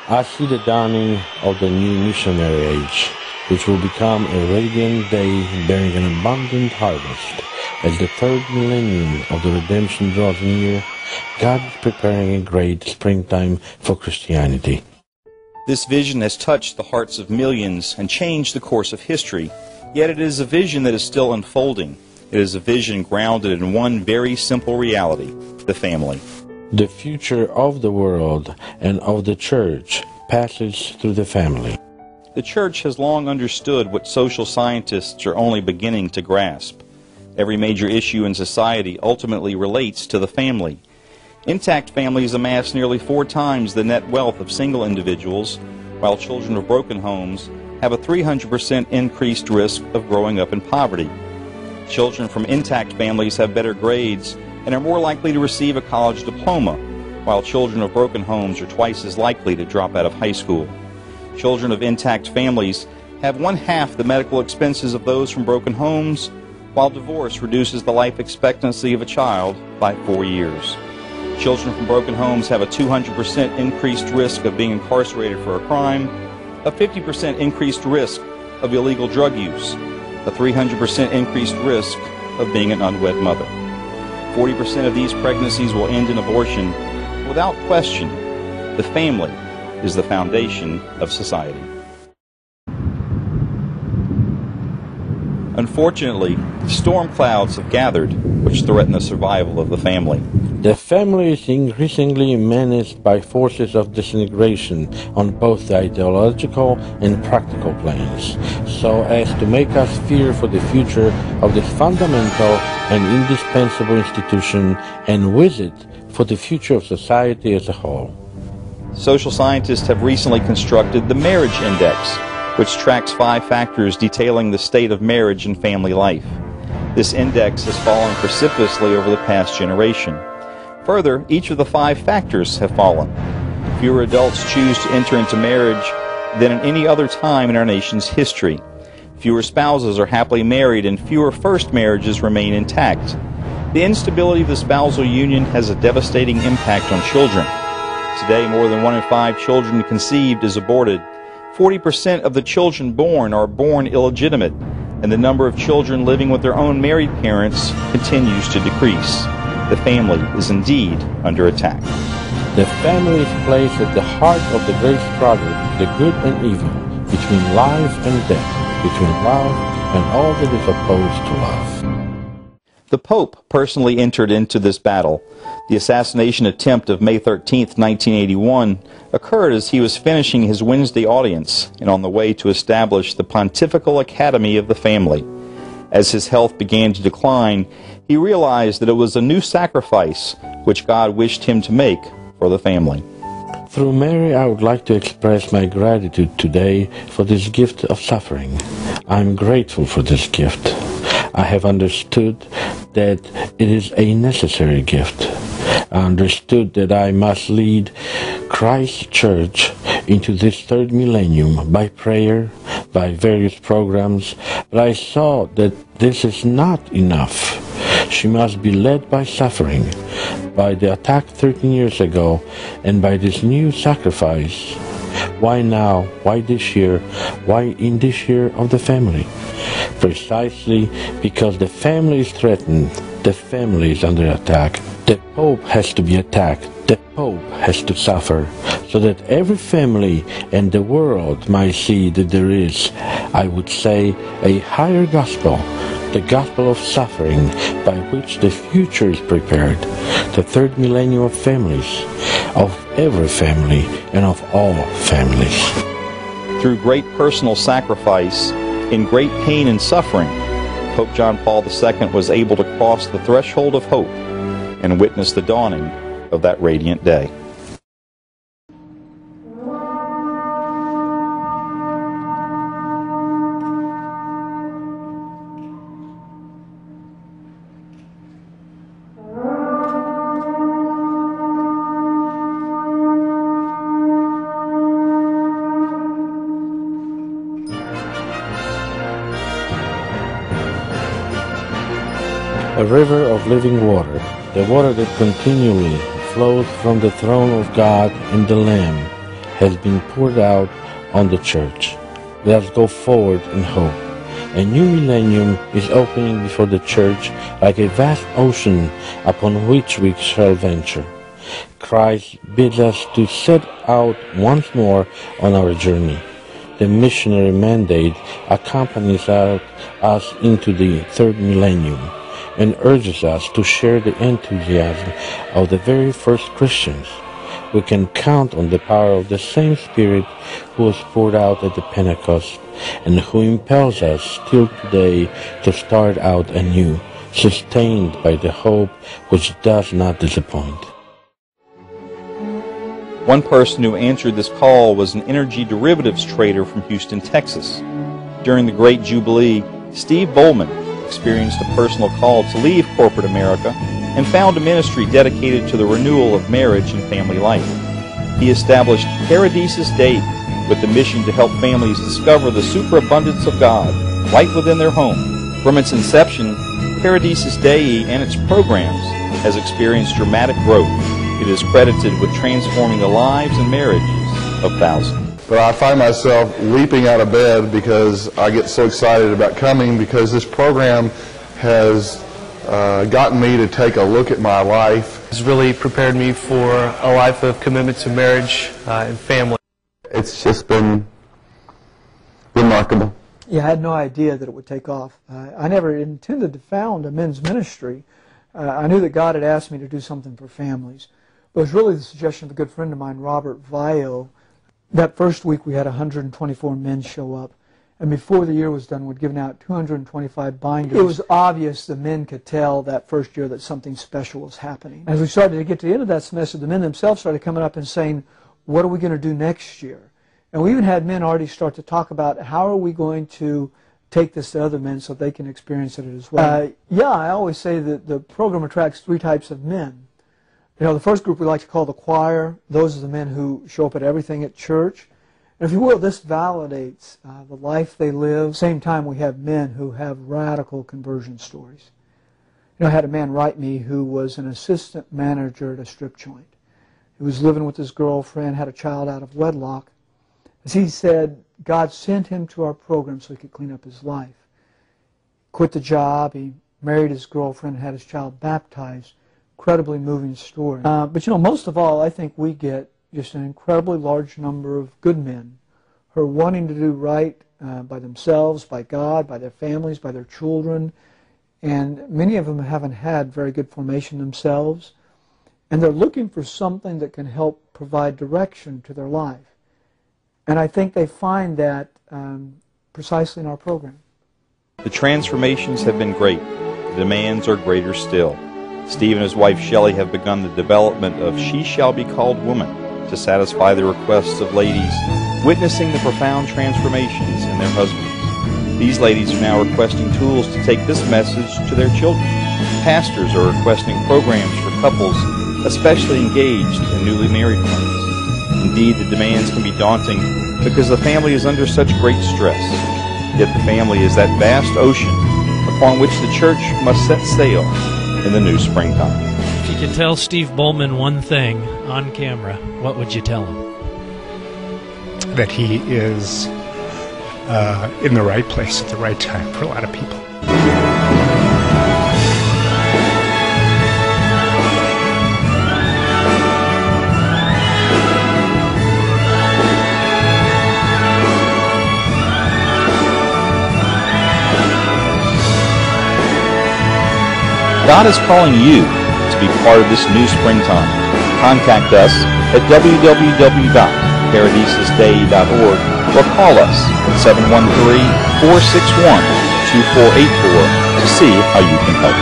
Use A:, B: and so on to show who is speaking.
A: I see the dawning of the new missionary age, which will become a radiant day bearing an abundant harvest. As the third millennium of the redemption draws near, God is preparing a great springtime for Christianity.
B: This vision has touched the hearts of millions and changed the course of history, yet it is a vision that is still unfolding. It is a vision grounded in one very simple reality: the family.
A: The future of the world and of the church passes through the family.
B: The church has long understood what social scientists are only beginning to grasp. Every major issue in society ultimately relates to the family. Intact families amass nearly 4 times the net wealth of single individuals, while children of broken homes have a 300% increased risk of growing up in poverty. Children from intact families have better grades and are more likely to receive a college diploma, while children of broken homes are twice as likely to drop out of high school. Children of intact families have 1/2 the medical expenses of those from broken homes, while divorce reduces the life expectancy of a child by 4 years. Children from broken homes have a 200% increased risk of being incarcerated for a crime, a 50% increased risk of illegal drug use, a 300% increased risk of being an unwed mother. 40% of these pregnancies will end in abortion. Without question, the family is the foundation of society. Unfortunately, storm clouds have gathered which threaten the survival of the family.
A: The family is increasingly menaced by forces of disintegration on both the ideological and practical planes, so as to make us fear for the future of this fundamental and indispensable institution, and with it, for the future of society as a whole.
B: Social scientists have recently constructed the Marriage Index, which tracks 5 factors detailing the state of marriage and family life. This index has fallen precipitously over the past generation. Further, each of the 5 factors have fallen. Fewer adults choose to enter into marriage than at any other time in our nation's history. Fewer spouses are happily married, and fewer first marriages remain intact. The instability of the spousal union has a devastating impact on children. Today, more than 1 in 5 children conceived is aborted. 40% of the children born are born illegitimate, and the number of children living with their own married parents continues to decrease. The family is indeed under attack.
A: The family is placed at the heart of the great struggle, the good and evil, between life and death, between love and all that is opposed to love.
B: The Pope personally entered into this battle. The assassination attempt of May 13, 1981, occurred as he was finishing his Wednesday audience and on the way to establish the Pontifical Academy of the Family. As his health began to decline, he realized that it was a new sacrifice which God wished him to make for the family.
A: Through Mary, I would like to express my gratitude today for this gift of suffering. I am grateful for this gift. I have understood that it is a necessary gift. I understood that I must lead Christ's church into this third millennium by prayer, by various programs, but I saw that this is not enough. She must be led by suffering, by the attack 13 years ago, and by this new sacrifice. Why now? Why this year? Why in this year of the family? Precisely because the family is threatened, the family is under attack. The Pope has to be attacked. The Pope has to suffer, so that every family and the world might see that there is, I would say, a higher gospel, the gospel of suffering, by which the future is prepared, the third millennium of families, of every family and of all families.
B: Through great personal sacrifice, in great pain and suffering, Pope John Paul II was able to cross the threshold of hope and witness the dawning of that radiant day.
A: A river of living water, the water that continually flows from the throne of God and the Lamb. has been poured out on the church. Let us go forward in hope. A new millennium is opening before the church like a vast ocean upon which we shall venture. Christ bids us to set out once more on our journey. The missionary mandate accompanies us into the third millennium and urges us to share the enthusiasm of the very first Christians. We can count on the power of the same Spirit who was poured out at the Pentecost and who impels us still today to start out anew, sustained by the hope which does not disappoint.
B: One person who answered this call was an energy derivatives trader from Houston, Texas. During the Great Jubilee, Steve Bowman experienced a personal call to leave corporate America and found a ministry dedicated to the renewal of marriage and family life. He established Paradisus Dei with the mission to help families discover the superabundance of God right within their home. From its inception, Paradisus Dei and its programs has experienced dramatic growth. It is credited with transforming the lives and marriages of thousands.
C: But I find myself leaping out of bed because I get so excited about coming, because this program has gotten me to take a look at my life.
D: It's really prepared me for a life of commitment to marriage and family.
C: It's just been remarkable.
E: Yeah, I had no idea that it would take off. I never intended to found a men's ministry. I knew that God had asked me to do something for families. But it was really the suggestion of a good friend of mine, Robert Vio. That first week we had 124 men show up. And before the year was done, we'd given out 225 binders. It was obvious the men could tell that first year that something special was happening. As we started to get to the end of that semester, the men themselves started coming up and saying, what are we going to do next year? And we even had men already start to talk about how are we going to take this to other men so they can experience it as well. Yeah, I always say that the program attracts three types of men. You know, the first group we like to call the choir. Those are the men who show up at everything at church. And if you will, this validates the life they live. At the same time, we have men who have radical conversion stories. You know, I had a man write me who was an assistant manager at a strip joint. He was living with his girlfriend, had a child out of wedlock. As he said, God sent him to our program so he could clean up his life. Quit the job, he married his girlfriend, and had his child baptized. Incredibly moving story. But you know, most of all, I think we get just an incredibly large number of good men who are wanting to do right by themselves, by God, by their families, by their children. And many of them haven't had very good formation themselves. And they're looking for something that can help provide direction to their life. And I think they find that precisely in our program.
B: The transformations have been great. The demands are greater still. Steve and his wife Shelley have begun the development of She Shall Be Called Woman to satisfy the requests of ladies witnessing the profound transformations in their husbands. These ladies are now requesting tools to take this message to their children. Pastors are requesting programs for couples especially engaged and newly married ones. Indeed, the demands can be daunting because the family is under such great stress. Yet the family is that vast ocean upon which the church must set sail in the new springtime.
F: If you could tell Steve Bowman one thing on camera, what would you tell him?
G: That he is in the right place at the right time for a lot of people.
B: God is calling you to be part of this new springtime. Contact us at www.paradisusdei.org or call us at 713-461-2484 to see how you can help.